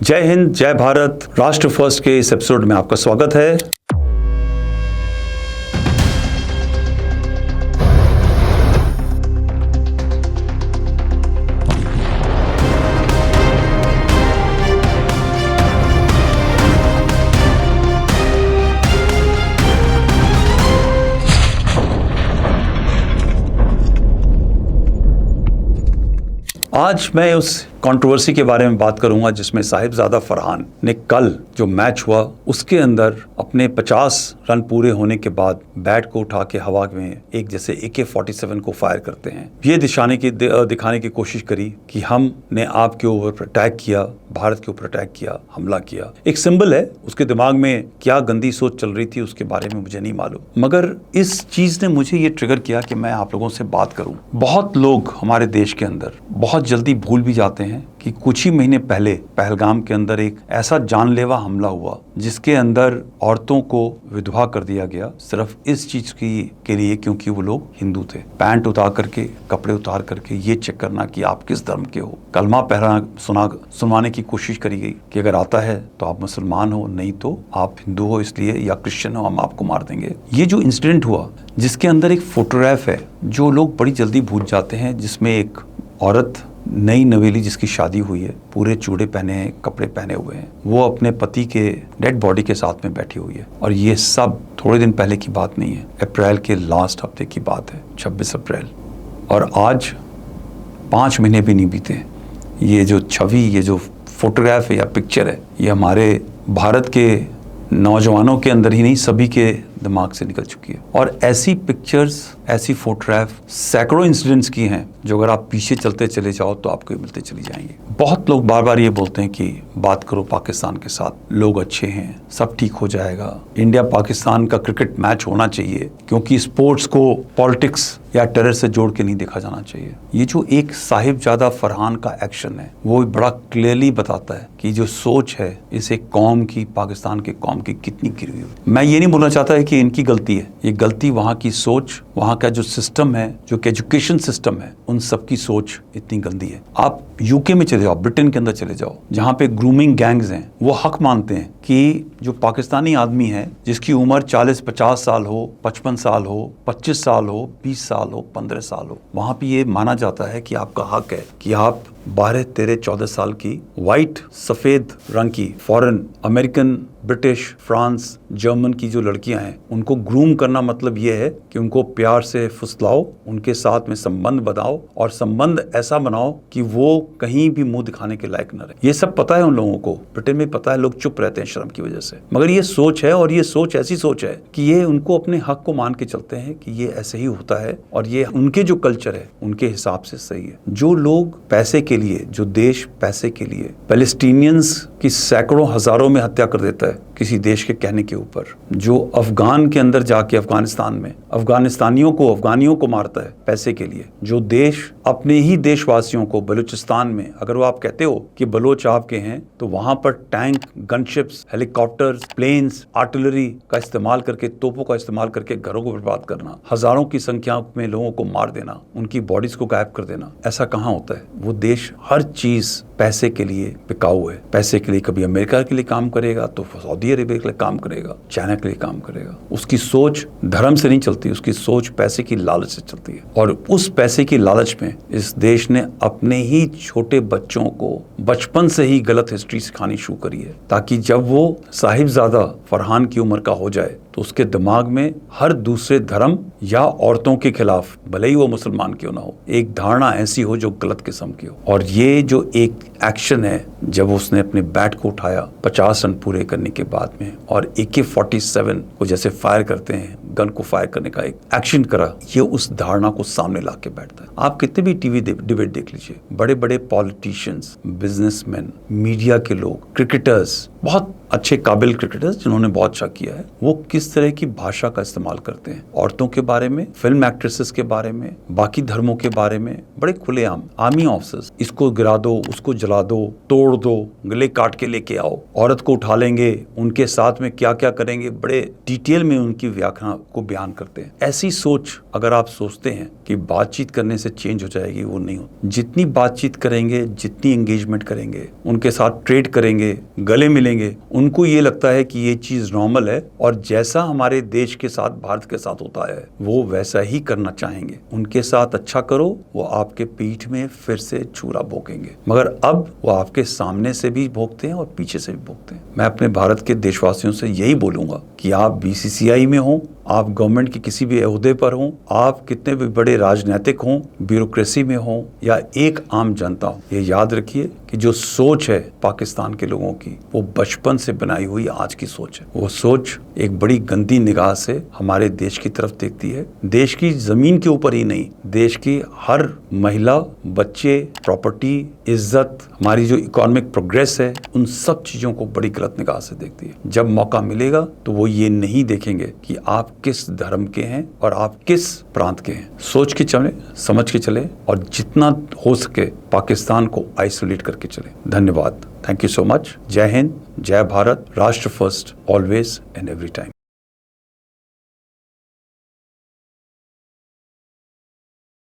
जय हिंद, जय भारत। राष्ट्र फर्स्ट के इस एपिसोड में आपका स्वागत है। आज मैं उस कंट्रोवर्सी के बारे में बात करूंगा जिसमें साहिबजादा फरहान ने कल जो मैच हुआ उसके अंदर अपने 50 रन पूरे होने के बाद बैट को उठा के हवा में एक जैसे AK-47 को फायर करते हैं। ये दिखाने की कोशिश करी कि हमने आपके ऊपर अटैक किया, भारत के ऊपर अटैक किया, हमला किया। एक सिंबल है, उसके दिमाग में क्या गंदी सोच चल रही थी उसके बारे में मुझे नहीं मालूम, मगर इस चीज ने मुझे ये ट्रिगर किया कि मैं आप लोगों से बात करूं। बहुत लोग हमारे देश के अंदर बहुत जल्दी भूल भी जाते हैं कि कुछ ही महीने पहले पहलगाम के अंदर एक ऐसा जानलेवा हमला हुआ जिसके अंदर औरतों को विधवा कर दिया गया, सिर्फ इस चीज के लिए क्योंकि वो लोग हिंदू थे। पैंट उतार करके, कपड़े उतार करके ये चेक करना कि आप किस धर्म के हो। कलमा सुनवाने की कोशिश करी गई कि अगर आता है तो आप मुसलमान हो, नहीं तो आप हिंदू हो इसलिए, या क्रिश्चियन हो, हम आपको मार देंगे। ये जो इंसिडेंट हुआ जिसके अंदर एक फोटोग्राफ है जो लोग बड़ी जल्दी भूल जाते हैं, जिसमें एक औरत नई नवेली जिसकी शादी हुई है, पूरे चूड़े पहने हैं, कपड़े पहने हुए हैं, वो अपने पति के डेड बॉडी के साथ में बैठी हुई है। और ये सब थोड़े दिन पहले की बात नहीं है, अप्रैल के लास्ट हफ्ते की बात है, 26 अप्रैल। और आज 5 महीने भी नहीं बीते। ये जो छवि, ये जो फोटोग्राफ है या पिक्चर है, ये हमारे भारत के नौजवानों के अंदर ही नहीं, सभी के दिमाग से निकल चुकी है। और ऐसी पिक्चर्स, ऐसी फोटोग्राफ सैकड़ों इंसिडेंट्स की हैं जो अगर आप पीछे चलते चले जाओ तो आपको मिलते चली जाएंगे। बहुत लोग बार बार ये बोलते हैं कि बात करो पाकिस्तान के साथ, लोग अच्छे हैं, सब ठीक हो जाएगा, इंडिया पाकिस्तान का क्रिकेट मैच होना चाहिए, क्योंकि स्पोर्ट्स को पॉलिटिक्स या टेरर से जोड़ के नहीं देखा जाना चाहिए। ये जो एक साहिबजादा फरहान का एक्शन है वो बड़ा क्लियरली बताता है कि जो सोच है इस एक कौम की, पाकिस्तान के कौम की, कितनी गिरी हुई। मैं ये नहीं बोलना चाहता है कि इनकी गलती है, ये गलती वहाँ की सोच, वहाँ का जो सिस्टम है, जो एजुकेशन सिस्टम है, उन सब की सोच इतनी गंदी है। आप यूके में चले जाओ, ब्रिटेन के अंदर चले जाओ, जहाँ पे ग्रूमिंग गैंग्स हैं, वो हक मानते हैं कि जो पाकिस्तानी आदमी है जिसकी उम्र 40-50 साल हो, 55 साल हो, 25 साल हो, 20 साल हो, 15 साल हो, वहाँ पे ये माना जाता है कि आपका हक है कि आप 12, 13, 14 साल की व्हाइट, सफेद रंग की foreign, American, British, France, German की जो लड़कियां हैं उनको ग्रूम करना मतलब ये है कि उनको प्यार से फुसलाओ, उनके साथ में संबंध बनाओ, और संबंध ऐसा बनाओ कि वो कहीं भी मुंह दिखाने के लायक न रहे। ये सब पता है उन लोगों को, ब्रिटेन में पता है, लोग चुप रहते हैं शर्म की वजह से। मगर ये सोच है, और ये सोच ऐसी सोच है कि ये उनको अपने हक को मान के चलते हैं कि ये ऐसे ही होता है, और ये उनके जो कल्चर है उनके हिसाब से सही है। जो लोग पैसे के लिए, जो देश पैसे के लिए पैलेस्टीनियंस की सैकड़ों हजारों में हत्या कर देता है किसी देश के कहने के ऊपर, जो अफगान के अंदर जाके अफगानिस्तान में अफगानियों को मारता है पैसे के लिए, जो देश अपने ही देशवासियों को, बलूचिस्तान में अगर वो आप कहते हो कि बलोच आपके हैं, तो वहां पर टैंक, गनशिप्स, हेलीकॉप्टर्स, प्लेन्स, आर्टिलरी का इस्तेमाल करके, तोपों का इस्तेमाल करके घरों को बर्बाद करना, हजारों की संख्या में लोगों को मार देना, उनकी बॉडीज को गायब कर देना, ऐसा कहाँ होता है। वो देश हर चीज पैसे के लिए बिकाऊ है। पैसे के लिए कभी अमेरिका के लिए काम करेगा तो सऊदी अरेबिया के लिए काम करेगा, चाइना के लिए काम करेगा। उसकी सोच धर्म से नहीं चलती, उसकी सोच पैसे की लालच से चलती है। और उस पैसे की लालच में इस देश ने अपने ही छोटे बच्चों को बचपन से ही गलत हिस्ट्री सिखानी शुरू करी है, ताकि जब वो साहिबजादा फरहान की उम्र का हो जाए तो उसके दिमाग में हर दूसरे धर्म या औरतों के खिलाफ, भले ही वो मुसलमान क्यों ना हो, एक धारणा ऐसी हो जो गलत किस्म की हो। और ये जो एक एक्शन है, जब उसने अपने बैट को उठाया 50 रन पूरे करने के बाद में, और AK-47 को जैसे फायर करते हैं, गन को फायर करने का एक एक्शन करा, ये उस धारणा को सामने ला के बैठता है। आप कितने भी टीवी डिबेट देख लीजिए, बड़े बड़े पॉलिटिशियंस, बिजनेसमैन, मीडिया के लोग, क्रिकेटर्स, बहुत अच्छे काबिल क्रिकेटर्स जिन्होंने बहुत अच्छा किया है, वो किस किस तरह की भाषा का इस्तेमाल करते हैं। औरतों के बारे में, फिल्म एक्ट्रेसेस के बारे में, बाकी धर्मों के बारे में बड़े खुलेआम, आर्मी ऑफिसर्स, इसको गिरा दो, उसको जला दो, तोड़ दो, गले काट के लेके आओ, औरत को उठा लेंगे, उनके साथ में क्या क्या करेंगे, बड़े डिटेल में उनकी व्याख्या को बयान करते हैं। ऐसी सोच अगर आप सोचते हैं कि बातचीत करने से चेंज हो जाएगी, वो नहीं होती। जितनी बातचीत करेंगे, जितनी एंगेजमेंट करेंगे, उनके साथ ट्रेड करेंगे, गले मिलेंगे, उनको ये लगता है कि ये चीज नॉर्मल है और जैसा हमारे देश के साथ, भारत के साथ होता है, वो वैसा ही करना चाहेंगे। उनके साथ अच्छा करो, वो आपके पीठ में फिर से छुरा भोंकेंगे, मगर अब वो आपके सामने से भी भोंकते हैं और पीछे से भी भोंकते हैं। मैं अपने भारत के देशवासियों से यही बोलूंगा कि आप बीसीसीआई में हो, आप गवर्नमेंट के किसी भी ओहदे पर हों, आप कितने भी बड़े राजनीतिक हों, ब्यूरोक्रेसी में हों या एक आम जनता हो, ये याद रखिए कि जो सोच है पाकिस्तान के लोगों की, वो बचपन से बनाई हुई आज की सोच है। वो सोच एक बड़ी गंदी निगाह से हमारे देश की तरफ देखती है। देश की जमीन के ऊपर ही नहीं, देश की हर महिला, बच्चे, प्रॉपर्टी, इज्जत, हमारी जो इकोनॉमिक प्रोग्रेस है, उन सब चीजों को बड़ी गलत निगाह से देखती है। जब मौका मिलेगा तो वो ये नहीं देखेंगे कि आप किस धर्म के हैं और आप किस प्रांत के हैं। सोच के चले, समझ के चले और जितना हो सके पाकिस्तान को आइसोलेट करके चले। धन्यवाद। Thank you so much. जय हिंद, जय भारत, राष्ट्र first, always and every time.